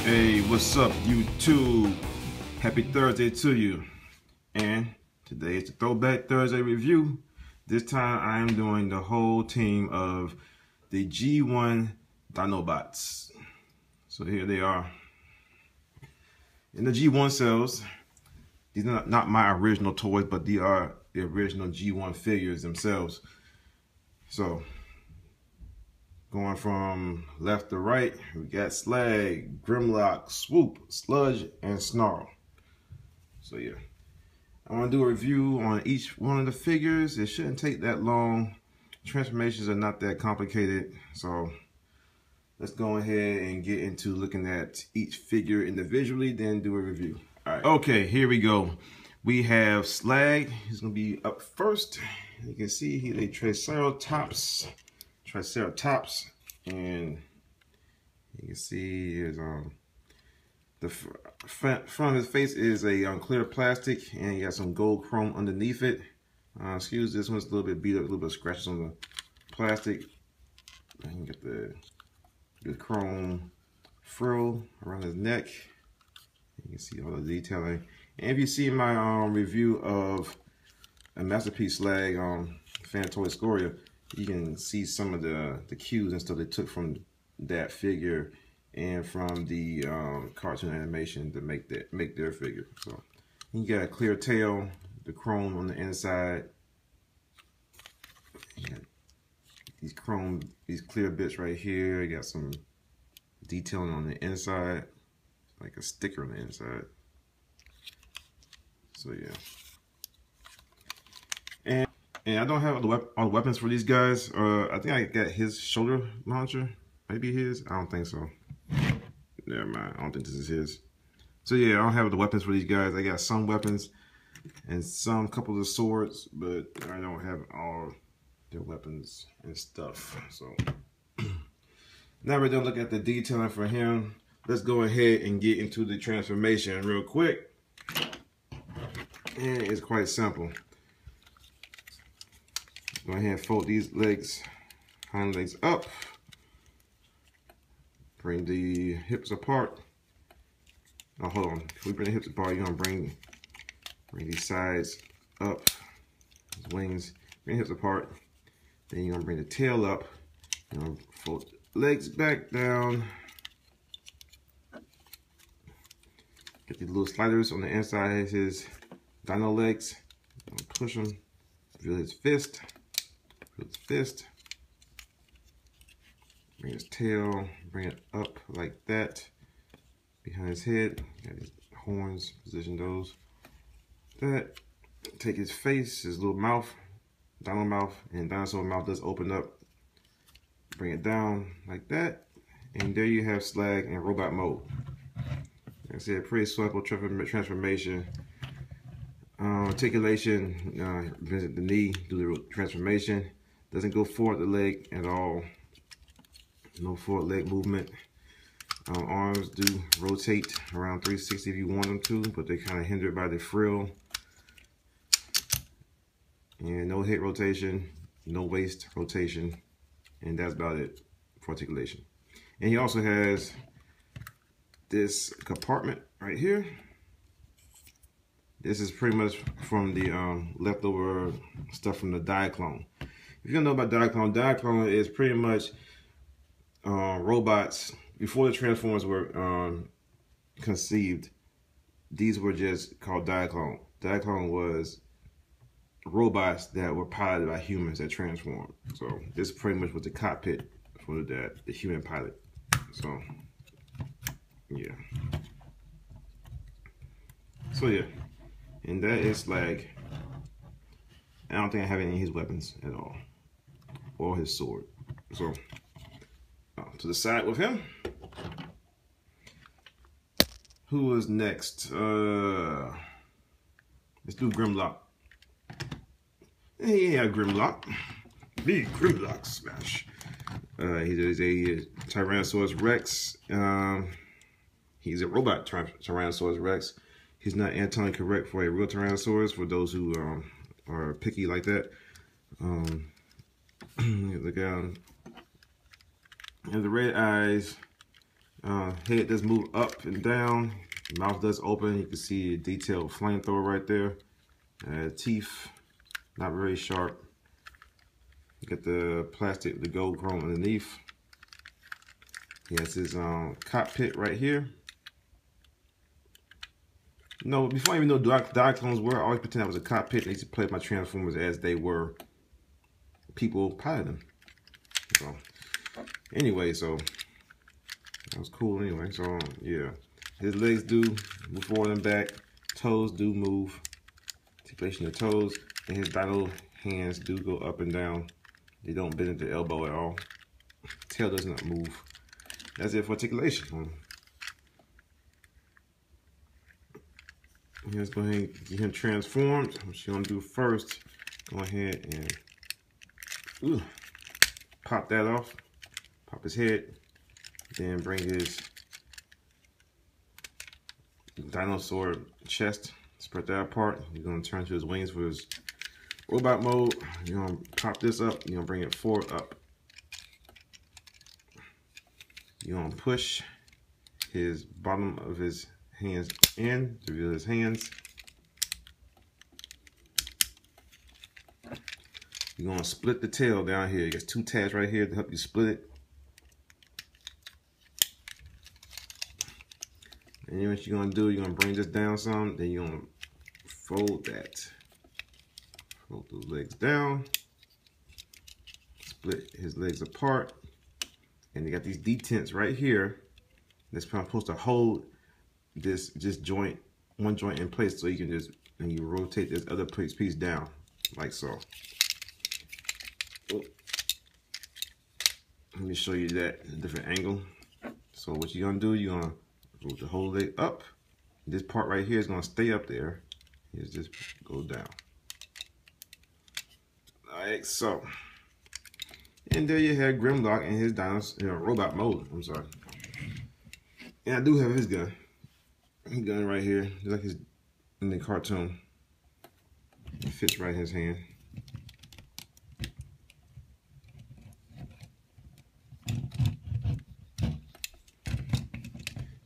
Hey, what's up, YouTube? Happy Thursday to you. And today is the Throwback Thursday review. This time I am doing the whole team of the G1 Dinobots. So here they are. In the G1 cells, these are not my original toys, but they are the original G1 figures themselves. So, going from left to right, we got Slag, Grimlock, Swoop, Sludge, and Snarl. So yeah, I want to do a review on each one of the figures. It shouldn't take that long. Transformations are not that complicated. So let's go ahead and get into looking at each figure individually, then do a review. All right. Okay, here we go. We have Slag. He's going to be up first. You can see he's a Triceratops, and you can see his the front of his face is a clear plastic, and you got some gold chrome underneath it. Excuse this one's a little bit beat up, a little bit of scratches on the plastic. And you get the chrome frill around his neck. You can see all the detailing. And if you see my review of a Masterpiece Slag Fan Toy Scoria, you can see some of the cues and stuff they took from that figure and from the cartoon animation to make their figure. So you got a clear tail, the chrome on the inside. You got these clear bits right here. You got some detailing on the inside, like a sticker on the inside. So yeah. And I don't have all the weapons for these guys. I think I got his shoulder launcher. Maybe his. I don't think so. Never mind. I don't think this is his. So yeah, I don't have the weapons for these guys. I got some weapons and couple of swords, but I don't have all their weapons and stuff. So now we're done looking at the detailing for him. Let's go ahead and get into the transformation real quick. And it's quite simple. Go ahead and fold these legs, hind legs up. Bring the hips apart. Oh, hold on. If we bring the hips apart, you're gonna bring these sides up, his wings. Bring the hips apart. Then you're gonna bring the tail up. You're gonna fold legs back down. Get these little sliders on the inside of his dino legs. Push them. Feel his fist. Bring his tail, bring it up like that. Behind his head, got his horns, position those. That, take his face, his little mouth, dino mouth, and dinosaur mouth does open up. Bring it down like that. And there you have Slag in robot mode. Like I said, pretty simple transformation. Articulation, visit the knee, do the transformation. Doesn't go forward the leg at all. No forward leg movement. Arms do rotate around 360 if you want them to, but they're kind of hindered by the frill. And no head rotation, no waist rotation, and that's about it for articulation. And he also has this compartment right here. This is pretty much from the leftover stuff from the Diaclone. If you don't know about Diaclone is pretty much robots. Before the Transformers were conceived, these were just called Diaclone. Diaclone was robots that were piloted by humans that transformed. So this pretty much was the cockpit for the human pilot. So yeah. So yeah. And that is Slag. I don't think I have any of his weapons at all. Or his sword. So, to the side with him. Who is next? Let's do Grimlock. Yeah, Grimlock. The Grimlock smash. He is a Tyrannosaurus Rex. He's a robot Tyrannosaurus Rex. He's not anatomically correct for a real Tyrannosaurus, for those who are picky like that. Look at him. And the red eyes, Head does move up and down. Mouth does open. You can see a detailed flamethrower right there. Teeth, not very sharp. You got the plastic, the gold chrome underneath. He has his cockpit right here. No, before I even know Diaclones were, I always pretend I was a cockpit. I used to play my Transformers as they were people piloting them. So, anyway, so that was cool anyway. So, yeah. His legs do move forward and back. Toes do move. Articulation of toes. And his dino hands do go up and down. They don't bend at the elbow at all. Tail does not move. That's it for articulation. Let's go ahead and get him transformed. What you're gonna do first, go ahead and pop that off. Pop his head. Then bring his dinosaur chest, spread that apart. You're gonna turn to his wings for his robot mode. You're gonna pop this up. You're gonna bring it forward up. You're gonna push his bottom of his hands in to reveal his hands. You're gonna split the tail down here. You got 2 tabs right here to help you split it. And then what you're gonna do, you're gonna bring this down some, then you're gonna fold that. Fold those legs down. Split his legs apart. And you got these detents right here that's supposed to hold this joint, one joint in place, so you can just, and you rotate this other piece down, like so. Oh. Let me show you that at a different angle. So what you're gonna do, you're gonna move the whole leg up. This part right here is gonna stay up there. Here's just go down. Like so. And there you have Grimlock in his dinosaur robot mode. I'm sorry. And I do have his gun. His gun right here, just like his in the cartoon. It fits right in his hand.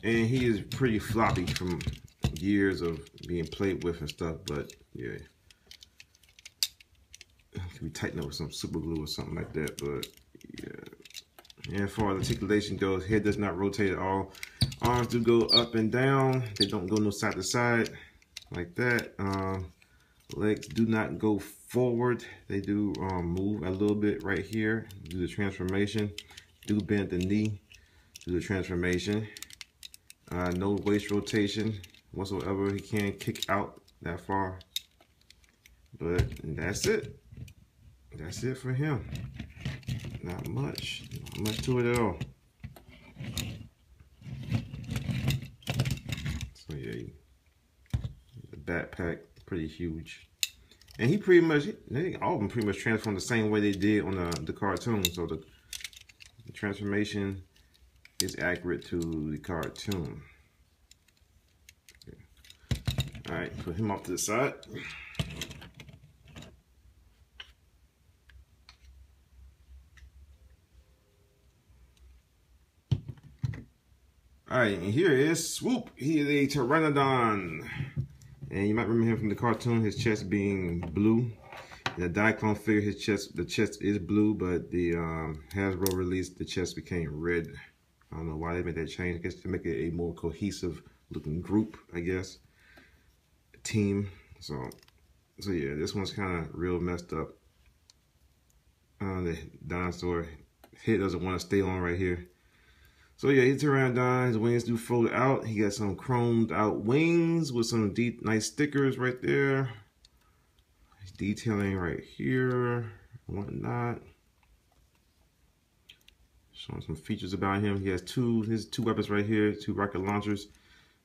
And he is pretty floppy from years of being played with and stuff, but yeah. It can be tightened up with some super glue or something like that, but yeah. And as far as articulation goes, head does not rotate at all. Arms do go up and down. They don't go no side to side like that. Legs do not go forward. They do move a little bit right here. Do the transformation. Do bend the knee. Do the transformation. No waist rotation whatsoever. He can't kick out that far. But that's it. That's it for him. Not much to it at all. So yeah, the backpack pretty huge, and he pretty much, all of them pretty much transformed the same way they did on the cartoon. So the transformation is accurate to the cartoon. Okay. All right, put him off to the side. All right, and here is Swoop. He is a Pteranodon. And you might remember him from the cartoon, his chest being blue. In the Diaclone figure, the chest is blue, but the Hasbro release, the chest became red. I don't know why they made that change. I guess to make it a more cohesive looking group, I guess. A team. So yeah, this one's kind of real messed up. The dinosaur head doesn't want to stay on right here. So yeah, he's Pteranodon. His wings do fold out. He got some chromed out wings with some deep, nice stickers right there. He's detailing right here and whatnot. Showing some features about him. He has his two weapons right here, 2 rocket launchers,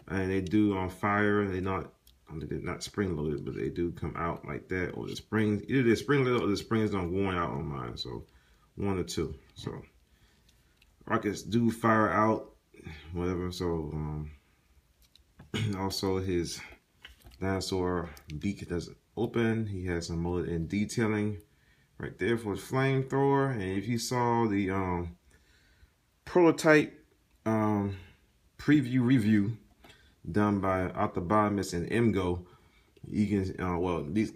and they do on fire. They're not spring loaded, but they do come out like that. Or the springs, either they're spring loaded or the springs don't worn out on mine. So 1 or 2. So rockets do fire out, whatever. So also his dinosaur beak doesn't open. He has some molded in detailing right there for his flamethrower. And if you saw the prototype preview review done by Autobotamus and Mgo. You can, well, these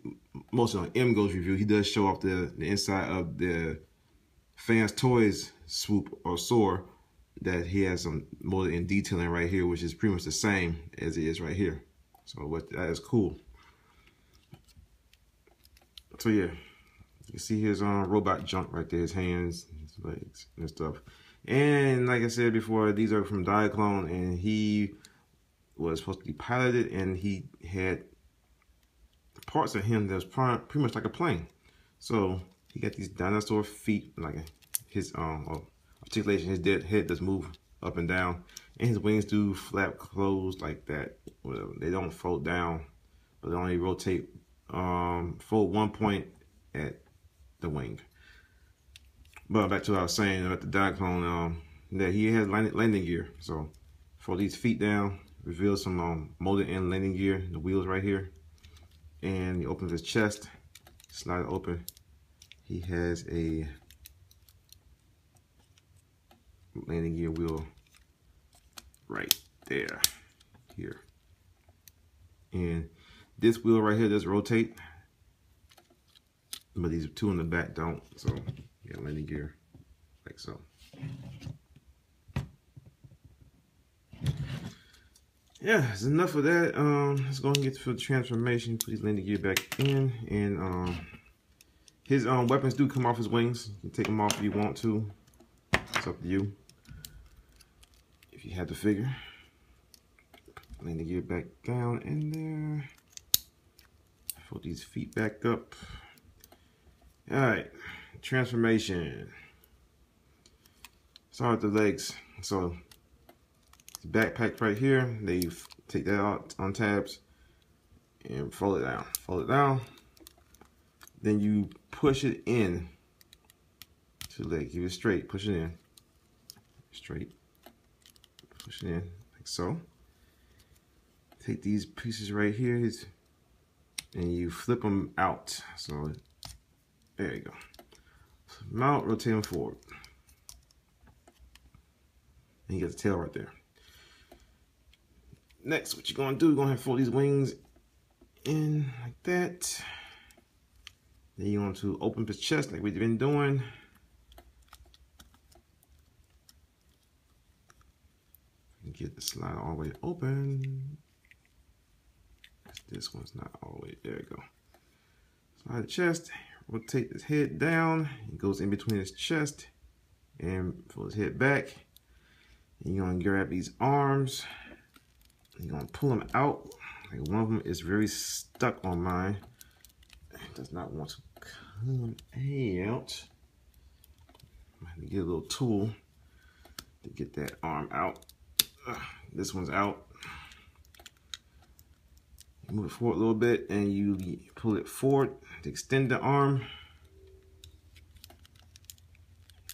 mostly on Mgo's review, he does show off the inside of the Fans Toys Swoop or Soar, that he has some more in detailing right here, which is pretty much the same as it is right here. So that is cool. So yeah, you can see his robot junk right there, his hands, his legs, and stuff. And like I said before, these are from Diaclone, and he was supposed to be piloted, and he had parts of him that was pretty much like a plane. So he got these dinosaur feet, like his articulation, his dead head does move up and down, and his wings do flap closed like that. Whatever. They don't fold down, but they only rotate, fold one point at the wing. But back to what I was saying about the Diaclone, that he has landing gear. So fold these feet down, reveal some molded in landing gear, the wheels right here, and he opens his chest, slide it open. He has a landing gear wheel right there, here. And this wheel right here does rotate, but these two in the back don't. So yeah, landing gear like so. Yeah, that's enough of that. Let's go and get to the transformation. Put his landing gear back in, and his weapons do come off his wings. You can take them off if you want to. It's up to you. If you have the figure, landing gear back down in there. Fold these feet back up. All right, transformation. Start with the legs. So backpack right here, they take that out on tabs and fold it down. Fold it down. Then you push it in to the leg. Keep it straight. Push it in. Straight. Push it in like so. Take these pieces right here and you flip them out. So there you go. Flip them out, rotate them forward. And you get the tail right there. Next, what you're going to do, you're going to have to fold these wings in like that. Then you want to open his chest like we've been doing. Get the slide all the way open. This one's not all the way, there you go. Slide the chest, rotate his head down. It goes in between his chest and pull his head back. And you're going to grab these arms. You're going to pull them out. Like one of them is very stuck on mine. It does not want to come out. I have to get a little tool to get that arm out. This one's out. You move it forward a little bit and you pull it forward to extend the arm.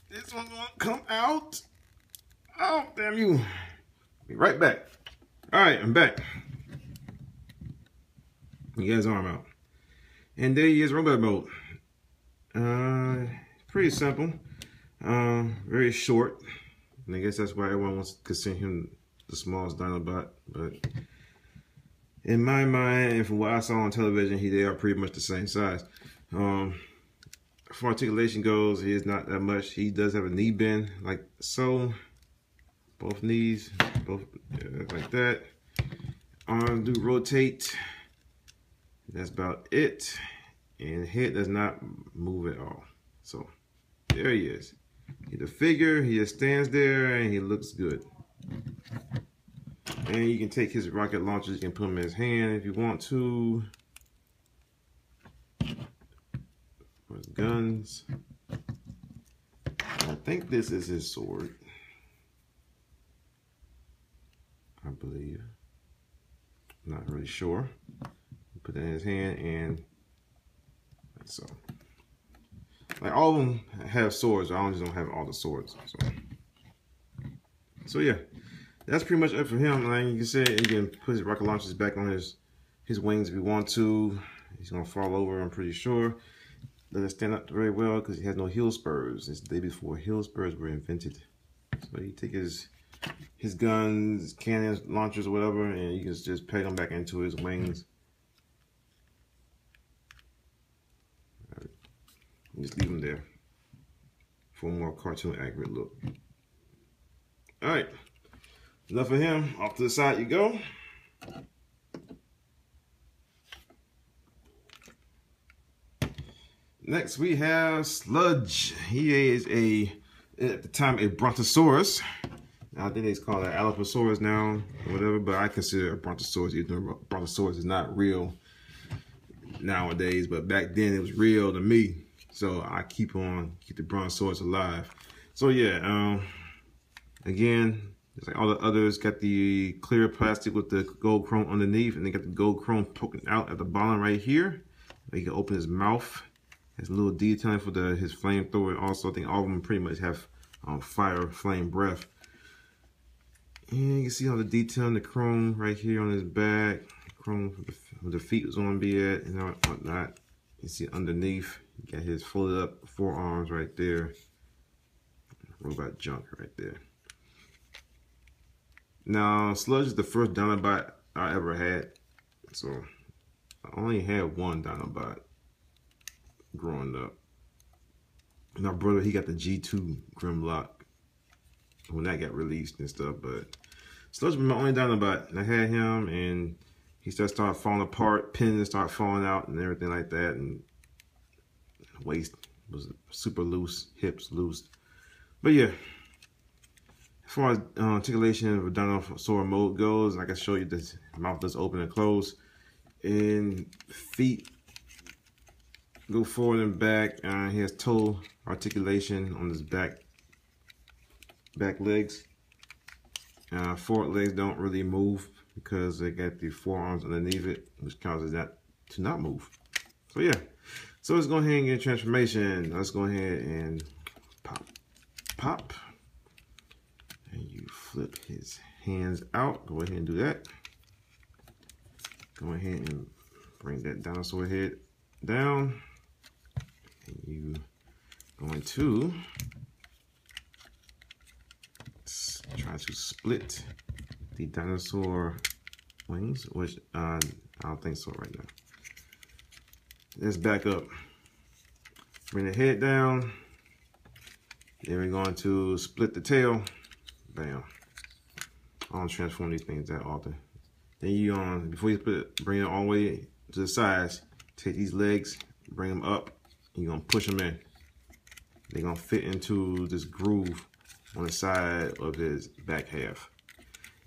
This one's gonna come out. Oh, damn you. Be right back. All right, I'm back. You got his arm out. And there he is, robot mode. Pretty simple. Very short. And I guess that's why everyone wants to consider him the smallest Dinobot. But in my mind, and from what I saw on television, they are pretty much the same size. For articulation goes, he is not that much. He does have a knee bend, like so. Both knees, both like that. Arms do rotate. That's about it. And head does not move at all. So there he is. He's a figure. He just stands there and he looks good. And you can take his rocket launchers. You can put them in his hand if you want to. For his guns. I think this is his sword. I believe. I'm not really sure. Put that in his hand and like so. Like all of them have swords. I just don't have all the swords. So yeah, that's pretty much it for him. Like you can say, you can put his rocket launchers back on his wings if you want to. He's gonna fall over, I'm pretty sure. Doesn't stand up very well because he has no heel spurs. It's the day before heel spurs were invented. So you take his his guns, cannons, launchers, or whatever, and you can just peg them back into his wings. Right. Just leave them there for a more cartoon accurate look. All right, enough of him. Off to the side you go. Next we have Sludge. He is at the time, a Brontosaurus. I think they call it Allosaurus now, or whatever, but I consider a Brontosaurus, even though Brontosaurus is not real nowadays, but back then it was real to me. So I keep the Brontosaurus alive. So yeah, again, just like all the others, got the clear plastic with the gold chrome underneath, and they got the gold chrome poking out at the bottom right here. You can open his mouth. Has a little detailing for his flamethrower. Also, I think all of them pretty much have fire, flame, breath. And you can see all the detail in the chrome right here on his back. Chrome where the feet was going to be at and whatnot. You see underneath, you got his folded up forearms right there. Robot junk right there. Now, Sludge is the first Dinobot I ever had. So, I only had one Dinobot growing up. My brother, he got the G1 Grimlock when that got released and stuff, but Sludge was my only Dinobot. And I had him, and he started falling apart, pins started falling out and everything like that, and waist was super loose, hips loose. But yeah, as far as articulation of a dinosaur mode goes, I can show you this mouth does open and close, and feet go forward and back. He has toe articulation on his back legs. Forward legs don't really move because they got the forearms underneath it, which causes that to not move. So yeah, so let's go ahead and get a transformation. Let's go ahead and pop, and you flip his hands out. Go ahead and do that. Go ahead and bring that dinosaur head down. And you going to try to split the dinosaur wings, which I don't think so right now. Let's back up. Bring the head down. Then we're going to split the tail. Bam. I don't transform these things that often. Then you before you split it, bring it all the way to the sides. Take these legs, bring them up. You're gonna push them in. They're gonna fit into this groove on the side of his back half.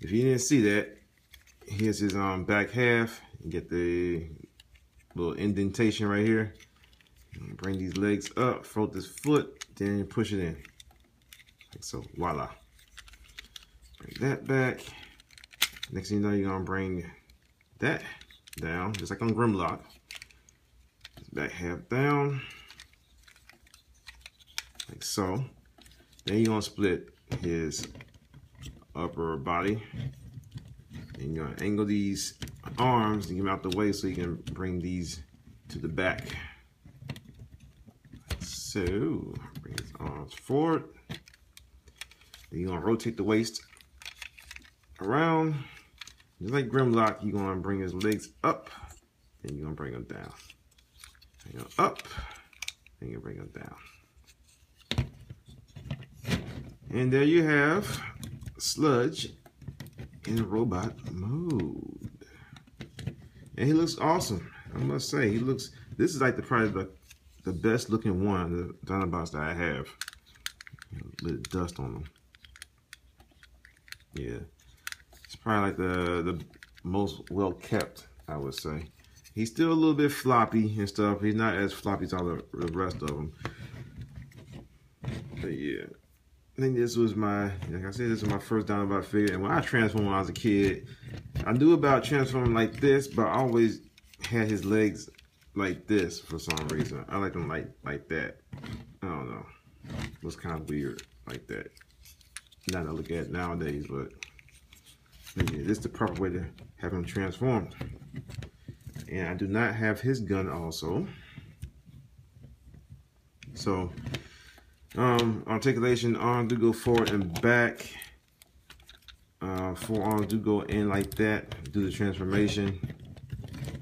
If you didn't see that, here's his back half. You get the little indentation right here. Bring these legs up, fold this foot, then push it in. Like so, voila. Bring that back. Next thing you know, you're gonna bring that down, just like on Grimlock. Back half down. Like so. Then you're gonna split his upper body. And you're gonna angle these arms to get them out the way so you can bring these to the back. Like so, bring his arms forward. Then you're gonna rotate the waist around. Just like Grimlock, you're gonna bring his legs up, and you're gonna bring them down. Bring them up, and you bring them down. And there you have Sludge in robot mode. And he looks awesome. I must say, this is like probably the best looking one of the Dinobots that I have. A little dust on them. Yeah. It's probably like the most well kept, I would say. He's still a little bit floppy and stuff. He's not as floppy as all the rest of them. But yeah. I think this was like I said, this is my first Dinobot figure. And when I transformed when I was a kid, I knew about transforming like this, but I always had his legs like this for some reason. I like them like that. I don't know. It was kind of weird like that. Not to look at nowadays, but yeah, this is the proper way to have him transformed. And I do not have his gun also. So articulation, arm do go forward and back. Forearms do go in like that, do the transformation.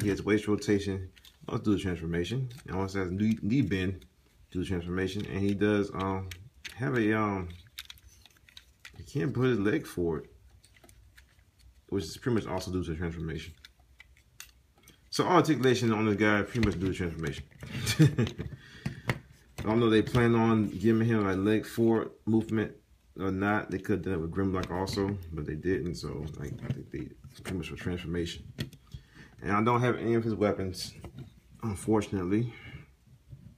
He has waist rotation, also do the transformation. And also has knee bend, do the transformation. And he does have a he can't put his leg forward, which is pretty much also due to the transformation. So articulation on this guy pretty much do the transformation. I don't know if they plan on giving him a leg forward movement or not. They could have done it with Grimlock also, but they didn't. So I think they pretty much for transformation. And I don't have any of his weapons, unfortunately.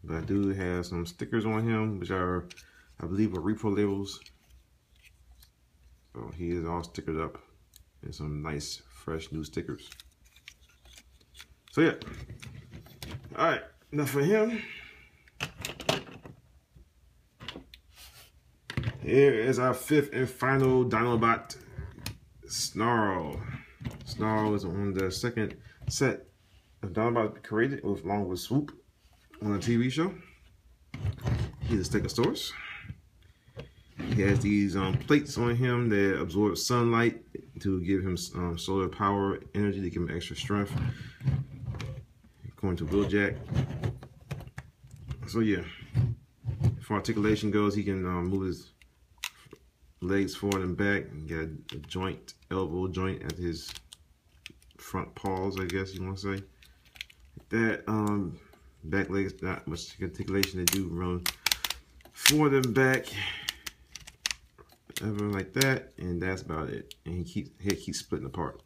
But I do have some stickers on him, which are, I believe, are repro labels. So he is all stickered up and some nice, fresh new stickers. So yeah. Alright, enough for him. Here is our fifth and final Dinobot, Snarl. Snarl is on the second set of Dinobots created along with Swoop on a TV show. He's a Stegosaurus. He has these plates on him that absorb sunlight to give him solar power, energy to give him extra strength. According to Wheeljack. So yeah, as far as articulation goes, he can move his legs forward and back, and got a joint, elbow joint at his front paws, I guess you want to say. That back legs, not much articulation. They do run forward and back, whatever like that, and that's about it. And he keeps splitting apart,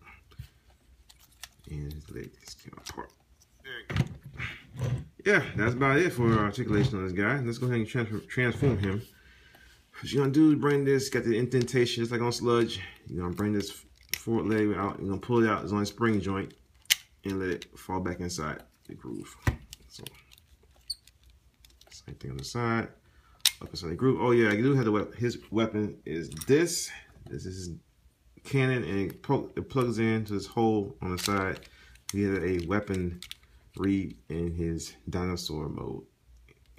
and his legs came apart. There you go. Yeah, that's about it for articulation on this guy. Let's go ahead and transform him. What you're gonna do is bring this, got the indentation just like on Sludge. You're gonna bring this forward leg out, you're gonna pull it out, it's on a spring joint, and let it fall back inside the groove. So, same thing on the side, up inside the groove. Oh yeah, I do have the weapon. His weapon is this. This is his cannon, and it plugs into this hole on the side. He has a weapon read in his dinosaur mode,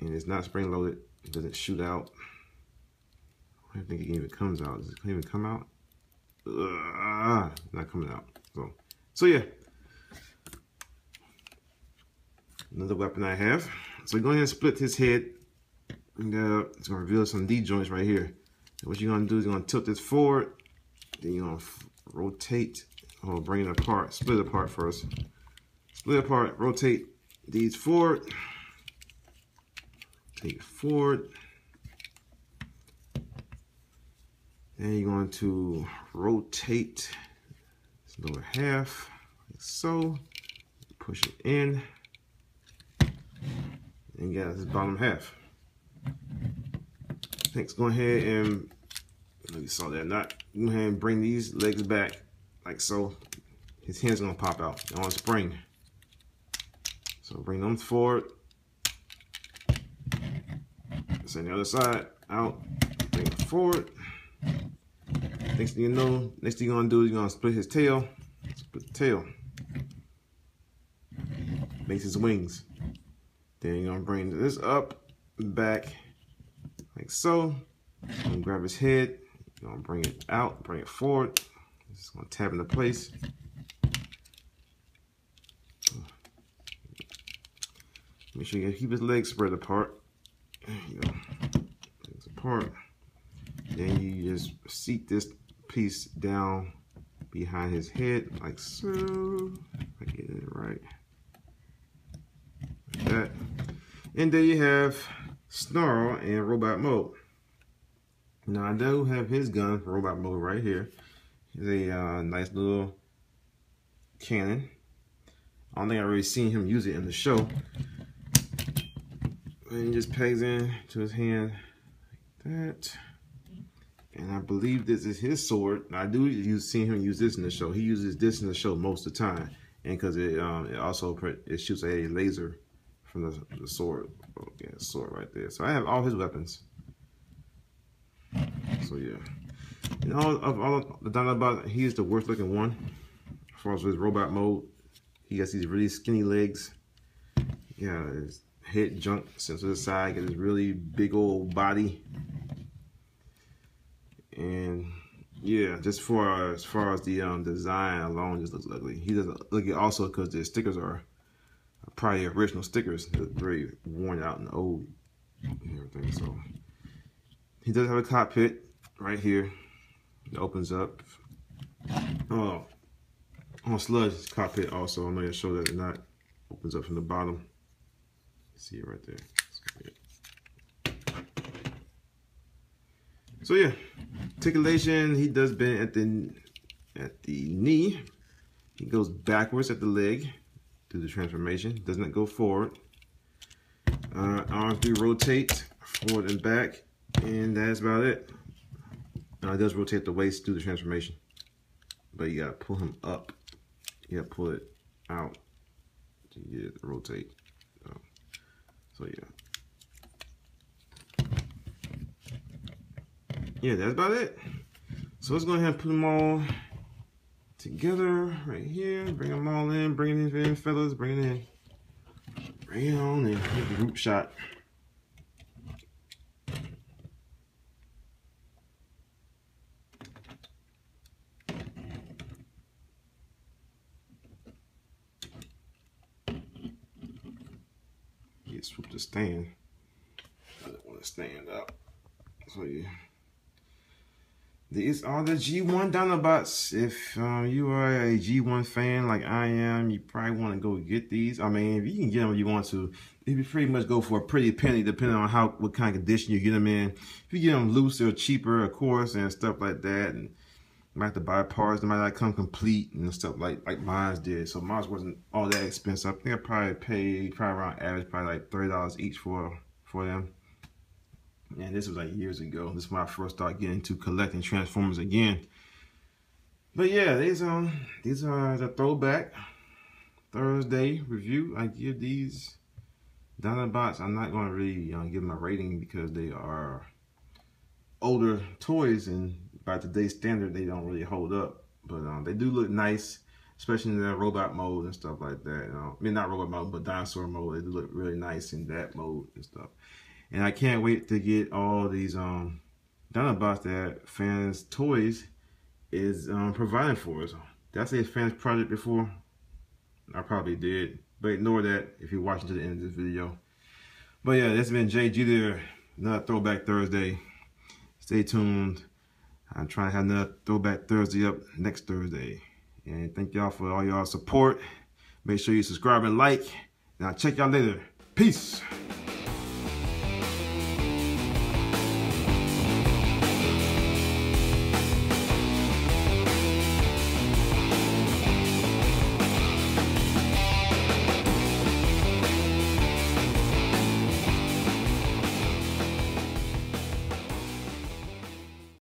and it's not spring loaded. It doesn't shoot out. I don't think it even comes out. Does it even come out? Not coming out. So yeah. Another weapon I have. So go ahead and split his head. And it's gonna reveal some D joints right here. And what you're gonna do is you're gonna tilt this forward. Then you're gonna rotate. Or bring it apart. Split it apart first. Split apart. Rotate these forward. Take it forward. Then you're going to rotate this lower half, like so. Push it in. And you got this bottom half. Next, go ahead and, you saw that knot. Go ahead and bring these legs back, like so. His hand's gonna pop out on spring. So bring them forward. Send the other side out, bring it forward. Next thing you know, next thing you're gonna do is you're gonna split his tail. Split the tail. Makes his wings. Then you're gonna bring this up, back, like so. And grab his head. You're gonna bring it out, bring it forward. It's gonna tap into place. Make sure you keep his legs spread apart. There you go. Legs apart. Then you just seat this piece down behind his head, like so. If I get it right. Like that. And there you have Snarl in robot mode. Now I do have his gun for robot mode right here. It's a nice little cannon. I don't think I've really seen him use it in the show. And he just pegs in to his hand like that. And I believe this is his sword. I do see him use this in the show. He uses this in the show most of the time, and because it also shoots a laser from the sword. Oh, yeah, sword right there. So I have all his weapons. So yeah, and all the Dinobots, he is the worst looking one as far as his robot mode. He has these really skinny legs. Yeah, his head junk sent to the side. Got this really big old body. And yeah, just as far as the design alone, just looks ugly. He doesn't look it also because the stickers are probably original stickers. They're very worn out and old and everything. So he does have a cockpit right here. It opens up. Oh, on Sludge cockpit also. I'm going to show that it not opens up from the bottom. See it right there. So yeah, articulation. He does bend at the knee. He goes backwards at the leg through the transformation. Does not go forward. Arms do rotate forward and back, and that's about it. It does rotate the waist through the transformation, but you gotta pull him up. You gotta pull it out to get it to rotate. So yeah. Yeah, that's about it. So let's go ahead and put them all together right here. Bring them all in. Bring it in, fellas. Bring it in. Bring it on in. Get the group shot. Get Swoop to stand. I don't want to stand up. So yeah. These are the G1 Dinobots. If you are a G1 fan like I am, you probably want to go get these. I mean, if you can get them if you want to, you can pretty much go for a pretty penny depending on what kind of condition you get them in. If you get them loose, they're cheaper, of course, and stuff like that. And you might have to buy parts. They might not come complete and stuff like mine did. So mine wasn't all that expensive. I think I probably paid around average, probably like $30 each for them. And this was like years ago. This is when I first started getting into collecting Transformers again. But yeah, these are the Throwback Thursday review. I give these Dinobots. I'm not going to really give them a rating because they are older toys, and by today's standard, they don't really hold up. But they do look nice, especially in the robot mode and stuff like that. I mean, not robot mode, but dinosaur mode. They do look really nice in that mode and stuff. And I can't wait to get all these Dinobots that Fans Toys is providing for us. Did I say Fans Project before? I probably did, but ignore that if you're watching to the end of this video. But yeah, this has been JG there, another Throwback Thursday. Stay tuned. I'm trying to have another Throwback Thursday up next Thursday. And thank y'all for all y'all support. Make sure you subscribe and like. And I'll check y'all later. Peace.